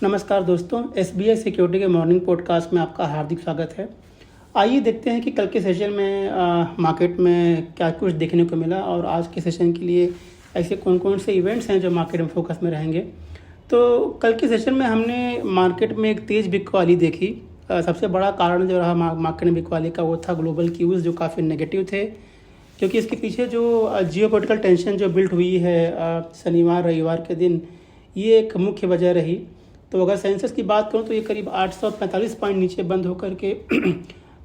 नमस्कार दोस्तों, SBI security के मॉर्निंग पॉडकास्ट में आपका हार्दिक स्वागत है। आइए देखते हैं कि कल के सेशन में मार्केट में क्या कुछ देखने को मिला और आज के सेशन के लिए ऐसे कौन कौन से इवेंट्स हैं जो मार्केट में फोकस में रहेंगे। तो कल के सेशन में हमने मार्केट में एक तेज़ बिकवाली देखी। सबसे बड़ा कारण जो रहा मार्केट में बिकवाली का वो था ग्लोबल क्यूज़ जो काफ़ी नेगेटिव थे, क्योंकि इसके पीछे जो जियोपॉलिटिकल टेंशन जो बिल्ट हुई है शनिवार रविवार के दिन, ये एक मुख्य वजह रही। तो अगर सेंसेक्स की बात करूं तो ये करीब 845 पॉइंट नीचे बंद होकर के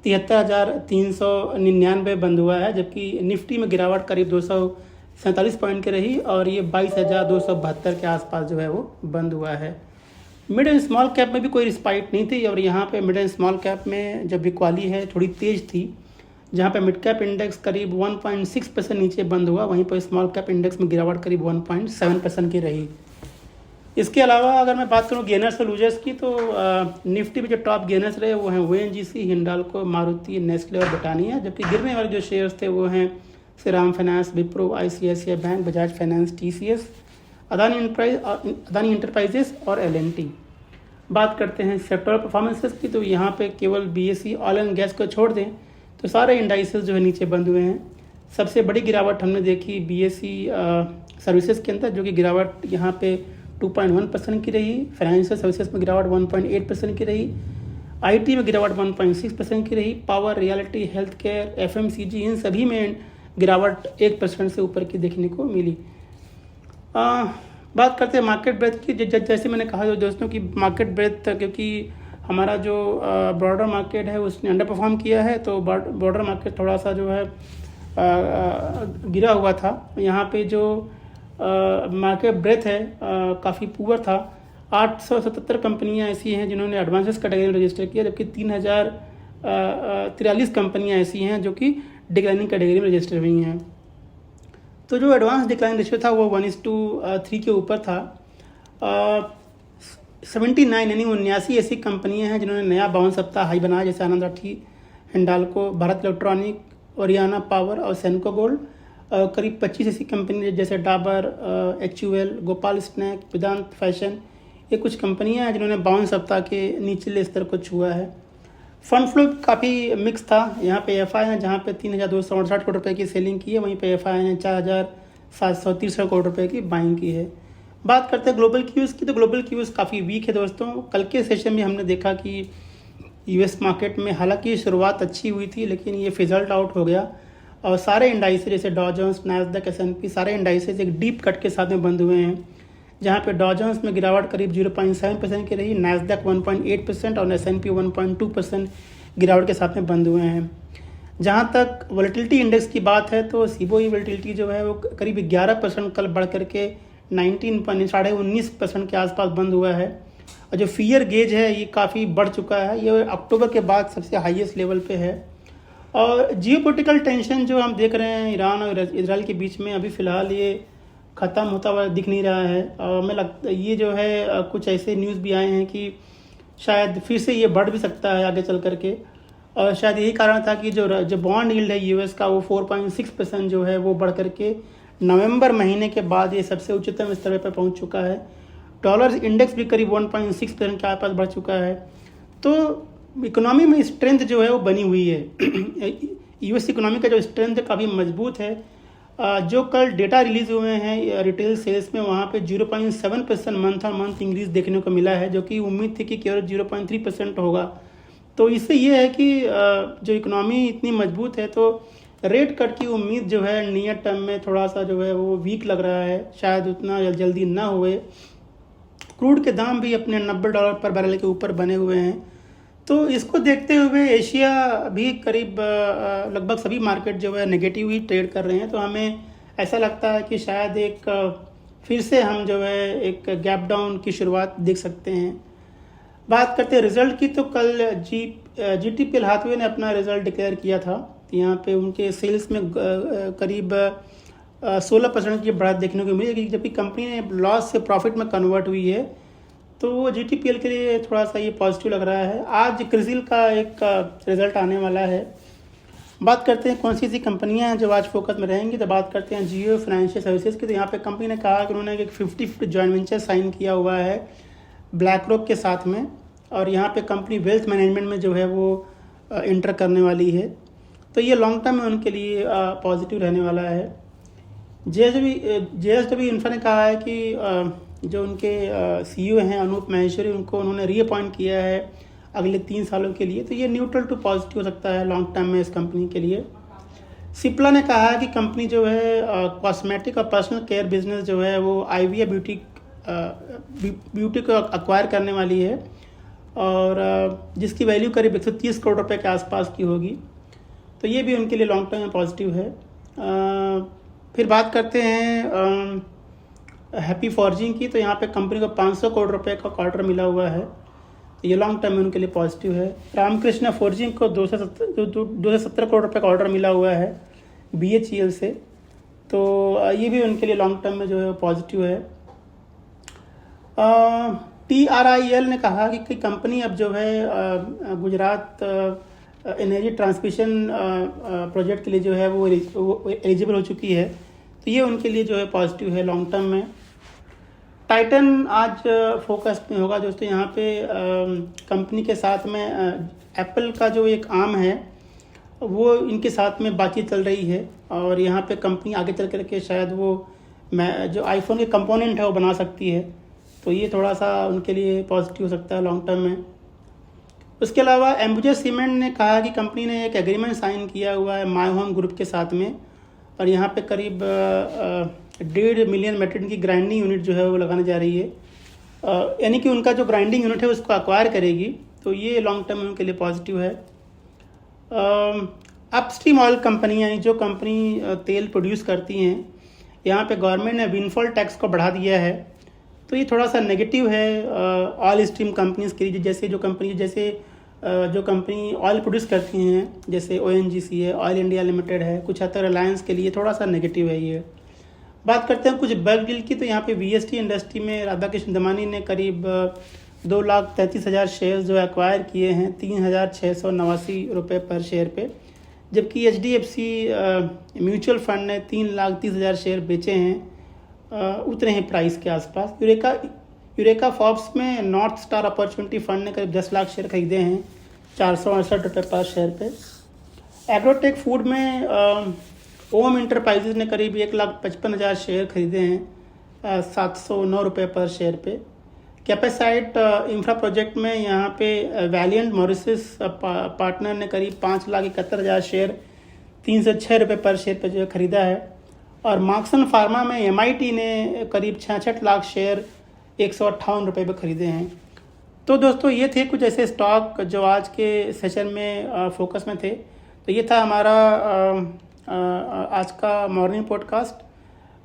73,399 बंद हुआ है, जबकि निफ्टी में गिरावट करीब 247 पॉइंट की रही और ये 22,272 के आसपास जो है वो बंद हुआ है। मिड एंड स्मॉल कैप में भी कोई रिस्पाइट नहीं थी और यहाँ पे मिड एंड स्मॉल कैप में जब बिकवाली है थोड़ी तेज़ थी, जहाँ पे मिड कैप इंडेक्स करीब 1.6% नीचे बंद हुआ, वहीं पर स्मॉल कैप इंडेक्स में गिरावट करीब 1.7% की रही। इसके अलावा अगर मैं बात करूं गेनर्स और लूजर्स की, तो निफ्टी में जो टॉप गेनर्स रहे वो हैं ओएनजीसी, हिंडाल्को, मारुति, नेस्ले और ब्रिटानिया, जबकि गिरने वाले जो शेयर्स थे वो हैं Shriram finance, Wipro, ICICI bank, Bajaj finance, TCS, Adani enterprises और एलएनटी। बात करते हैं सेक्टोरल परफॉर्मेंसेस की, तो यहाँ पे केवल बीएसई ऑयल एंड गैस को छोड़ दें तो सारे इंडाइसेस जो है नीचे बंद हुए हैं। सबसे बड़ी गिरावट हमने देखी बीएसई सर्विसेज के अंदर, जो कि गिरावट यहाँ पे 2.1% की रही। फाइनेंशियल सर्विसेज में गिरावट 1.8% की रही। आईटी में गिरावट 1.6% की रही। Power, realty, health care, FMCG, इन सभी में गिरावट 1% से ऊपर की देखने को मिली। बात करते हैं मार्केट ब्रेथ की। जैसे मैंने कहा दोस्तों कि मार्केट ब्रेथ, क्योंकि हमारा जो ब्रॉडर मार्केट है उसने अंडर परफॉर्म किया है, तो ब्रॉडर मार्केट थोड़ा सा जो है गिरा हुआ था। यहाँ पे जो मार्केट ब्रेथ है काफ़ी पुअर था। 877 कंपनियां ऐसी हैं जिन्होंने एडवांसेस कैटेगरी में रजिस्टर किया, जबकि 3043 कंपनियां ऐसी हैं जो कि डिक्लाइनिंग कैटेगरी में रजिस्टर हुई हैं। तो जो एडवांस डिक्लाइन रेशियो था वो 1:3 के ऊपर था। 79 यानी 79 ऐसी कंपनियां हैं जिन्होंने नया 52 सप्ताह हाई बनाया, जैसे आनंद राठी, हिंडाल्को, भारत इलेक्ट्रॉनिक, ओरियाना पावर और सेनको गोल्ड। करीब 25 ऐसी कंपनी जैसे Dabur, HUL, Gopal snack, Vedant fashion, ये कुछ कंपनियां हैं जिन्होंने 52 सप्ताह के निचले स्तर को छुआ है। फंड फ्लो काफ़ी मिक्स था। यहाँ पे एफआई है जहाँ पे 3,268 करोड़ रुपए की सेलिंग की है, वहीं पे एफआई ने 4,763 करोड़ रुपए की बाइंग की है। बात करते हैं ग्लोबल क्यूज़ की, तो ग्लोबल क्यूज़ काफ़ी वीक है दोस्तों। कल के सेशन में हमने देखा कि यूएस मार्केट में हालांकि शुरुआत अच्छी हुई थी, लेकिन ये फिजल्ट आउट हो गया और सारे इंडाइसेस जैसे डॉ जोन्स, नैस्डैक, S&P, सारे इंडाइसेस एक डीप कट के साथ में बंद हुए हैं, जहाँ पे डॉ जोन्स में गिरावट करीब 0.7% की रही, नैस्डैक 1.8% और S&P 1.2% गिरावट के साथ में बंद हुए हैं। जहाँ तक वोलेटिलिटी इंडेक्स की बात है तो सीबोई वोलेटिलिटी जो है वो करीब 11% कल बढ़ करके 19% के आसपास बंद हुआ है। और जो फियर गेज है ये काफ़ी बढ़ चुका है, ये अक्टूबर के बाद सबसे हाईएस्ट लेवल पे है। और जियोपॉलिटिकल टेंशन जो हम देख रहे हैं ईरान और इजराइल के बीच में, अभी फ़िलहाल ये ख़त्म होता हुआ दिख नहीं रहा है। और मैं लगता ये जो है कुछ ऐसे न्यूज़ भी आए हैं कि शायद फिर से ये बढ़ भी सकता है आगे चल करके। और शायद यही कारण था कि जो बॉन्ड यील्ड है यूएस का वो 4.6% जो है वो बढ़ करके नवंबर महीने के बाद ये सबसे उच्चतम स्तर पर पहुंच चुका है। डॉलर इंडेक्स भी करीब 1.6% के आसपास बढ़ चुका है। तो इकोनॉमी में स्ट्रेंथ जो है वो बनी हुई है। यूएस इकोनॉमी का जो स्ट्रेंथ है काफ़ी मजबूत है। जो कल डेटा रिलीज हुए हैं रिटेल सेल्स में, वहाँ पे 0.7% मंथ ऑन मंथ इंक्रीज देखने को मिला है, जो कि उम्मीद थी कि केवल 0.3% होगा। तो इससे ये है कि जो इकोनॉमी इतनी मजबूत है तो रेट कट की उम्मीद जो है नियर टर्म में थोड़ा सा जो है वो वीक लग रहा है, शायद उतना जल्दी ना हुए। क्रूड के दाम भी अपने $90 पर बैरल के ऊपर बने हुए हैं। तो इसको देखते हुए एशिया भी करीब लगभग सभी मार्केट जो है नेगेटिव ही ट्रेड कर रहे हैं। तो हमें ऐसा लगता है कि शायद एक फिर से हम जो है एक गैप डाउन की शुरुआत देख सकते हैं। बात करते हैं रिजल्ट की, तो कल GTPL हाथवे ने अपना रिजल्ट डिक्लेयर किया था। यहाँ पे उनके सेल्स में करीब 16% की बढ़त देखने को मिली, जबकि कंपनी ने लॉस से प्रॉफिट में कन्वर्ट हुई है। तो वो GTPL के लिए थोड़ा सा ये पॉजिटिव लग रहा है। आज क्रिसिल का एक रिजल्ट आने वाला है। बात करते हैं कौन सी ऐसी कंपनियां हैं जो आज फोकस में रहेंगी, तो बात करते हैं जियो फाइनेंशियल सर्विसेज की। तो यहाँ पे कंपनी ने कहा कि उन्होंने एक 50-50 जॉइंट वेंचर साइन किया हुआ है ब्लैक रॉक के साथ में, और यहाँ पे कंपनी वेल्थ मैनेजमेंट में जो है वो इंटर करने वाली है। तो ये लॉन्ग टर्म में उनके लिए पॉजिटिव रहने वाला है। JSW इंफ्रा ने कहा है कि जो उनके CEO हैं अनूप महेश्वरी, उनको उन्होंने रीअपॉइंट किया है अगले 3 सालों के लिए। तो ये न्यूट्रल टू पॉजिटिव हो सकता है लॉन्ग टर्म में इस कंपनी के लिए। सिप्ला ने कहा है कि कंपनी जो है कॉस्मेटिक और पर्सनल केयर बिजनेस जो है वो IVF ब्यूटी को अक्वायर करने वाली है, और जिसकी वैल्यू करीब 130 करोड़ रुपए के आसपास की होगी। तो ये भी उनके लिए लॉन्ग टर्म में पॉजिटिव है। फिर बात करते हैं हैप्पी फॉर्जिंग की। तो यहाँ पे कंपनी को 500 करोड़ रुपए का क्वार्टर मिला हुआ है, तो ये लॉन्ग टर्म में उनके लिए पॉजिटिव है। रामकृष्ण फॉर्जिंग को 270 करोड़ रुपए का ऑर्डर मिला हुआ है BHEL से, तो ये भी उनके लिए लॉन्ग टर्म में जो है पॉजिटिव है। TRIL ने कहा कि कंपनी अब जो है गुजरात एनर्जी ट्रांसमिशन प्रोजेक्ट के लिए जो है वो एलिजिबल हो चुकी है, तो ये उनके लिए जो है पॉजिटिव है लॉन्ग टर्म में। टाइटन आज फोकस में होगा दोस्तों। यहाँ पे कंपनी के साथ में एप्पल का जो एक आर्म है वो इनके साथ में बातचीत चल रही है, और यहाँ पे कंपनी आगे चल करके शायद वो जो आईफोन के कंपोनेंट है वो बना सकती है, तो ये थोड़ा सा उनके लिए पॉजिटिव हो सकता है लॉन्ग टर्म में। उसके अलावा एम्बुजा सीमेंट ने कहा कि कंपनी ने एक एग्रीमेंट साइन किया हुआ है माय होम ग्रुप के साथ में, और यहाँ पे करीब 1.5 मिलियन मेट्रिक टन की ग्राइंडिंग यूनिट जो है वो लगाने जा रही है, यानी कि उनका जो ग्राइंडिंग यूनिट है उसको अक्वायर करेगी, तो ये लॉन्ग टर्म में उनके लिए पॉजिटिव है। अपस्ट्रीम ऑयल कंपनी यानी जो कंपनी तेल प्रोड्यूस करती हैं, यहाँ पे गवर्नमेंट ने विंडफॉल टैक्स को बढ़ा दिया है, तो ये थोड़ा सा नेगेटिव है ऑयल स्ट्रीम कंपनीज के लिए। जो कंपनी ऑयल प्रोड्यूस करती हैं, जैसे ONGC है, ऑयल इंडिया लिमिटेड है, कुछ हद तक रिलायंस के लिए थोड़ा सा नेगेटिव है ये। बात करते हैं कुछ बल्क डील की। तो यहाँ पे VST इंडस्ट्री में राधाकृष्ण दमानी ने करीब 2,33,000 शेयर जो एक्वायर किए हैं 3,689 रुपये पर शेयर पे, जबकि HDFC म्यूचुअल फंड ने 3,30,000 शेयर बेचे हैं उतने ही प्राइस के आसपास। यूरेका फॉर्ब्स में नॉर्थ स्टार अपॉर्चुनिटी फंड ने करीब 10 लाख शेयर खरीदे हैं 468 रुपये पर शेयर पे। एग्रोटेक फूड में ओम इंटरप्राइजेज ने करीब 1,55,000 शेयर खरीदे हैं 709 रुपये पर शेयर पे। कैपेसाइट इंफ्रा प्रोजेक्ट में यहाँ पे वैलियंट मॉरिशस पार्टनर ने करीब 5,71,000 शेयर 306 रुपये पर शेयर पे जो है खरीदा है, और मार्क्सन फार्मा में MIT ने करीब 66 लाख शेयर 158 रुपये पे खरीदे हैं। तो दोस्तों ये थे कुछ ऐसे स्टॉक जो आज के सेशन में फोकस में थे। तो ये था हमारा आज का मॉर्निंग पॉडकास्ट।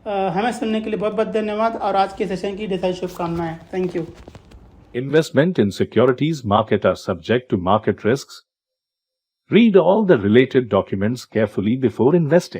हमें सुनने के लिए बहुत बहुत धन्यवाद, और आज के सेशन की ढेर सारी शुभकामनाएं। Thank you. Investment in securities market are subject to market risks. Read all the related documents carefully before investing.